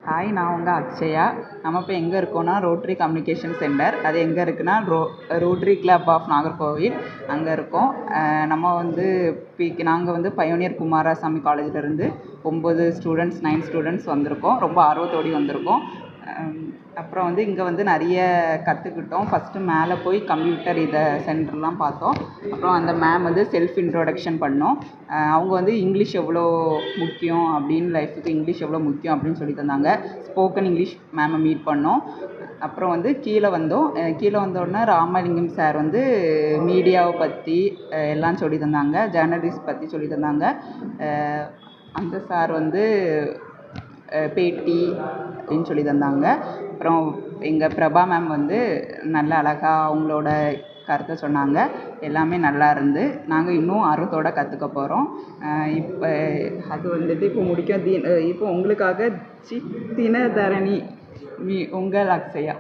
Hi, நான் உங்கள் அக்ஷயா. நம்ம இப்போ எங்கே இருக்கோம்னா ரோட்ரி கம்யூனிகேஷன் சென்டர். அது எங்கே இருக்குன்னா ரோட்ரி கிளப் ஆஃப் நாகர்கோவில் அங்கே இருக்கோம். நம்ம வந்து நாங்கள் வந்து பயோனியர் குமாரசாமி காலேஜிலேருந்து 9 ஸ்டூடெண்ட்ஸ் 9 ஸ்டூடெண்ட்ஸ் வந்திருக்கோம். ரொம்ப ஆர்வத்தோடி வந்திருக்கோம். அப்புறம் வந்து இங்கே வந்து நிறைய கற்றுக்கிட்டோம். ஃபஸ்ட்டு மேலே போய் கம்ப்யூட்டர் சென்டர்லாம் பார்த்தோம். அப்புறம் அந்த மேம் வந்து செல்ஃப் இன்ட்ரோடக்ஷன் பண்ணோம். அவங்க வந்து இங்கிலீஷ் எவ்வளோ முக்கியம் அப்படின்னு, லைஃபுக்கு இங்கிலீஷ் எவ்வளோ முக்கியம் அப்படின்னு சொல்லி தந்தாங்க. ஸ்போக்கன் இங்கிலீஷ் மேமை மீட் பண்ணோம். அப்புறம் வந்து கீழே வந்தோடனே ராமலிங்கம் சார் வந்து மீடியாவை பற்றி எல்லாம் சொல்லி தந்தாங்க. ஜேர்னலிஸ்ட் பற்றி சொல்லி தந்தாங்க. அந்த சார் வந்து பேட்டி அப்படின்னு சொல்லி தந்தாங்க. அப்புறம் எங்கள் பிரபா மேம் வந்து நல்ல அழகாக அவங்களோட கருத்தை சொன்னாங்க. எல்லாமே நல்லா இருந்து நாங்கள் இன்னும் ஆர்வத்தோடு கற்றுக்க போகிறோம். இப்போ அது வந்துட்டு இப்போ உங்களுக்காக தினதரணி உங்கள் அக்ஷயா.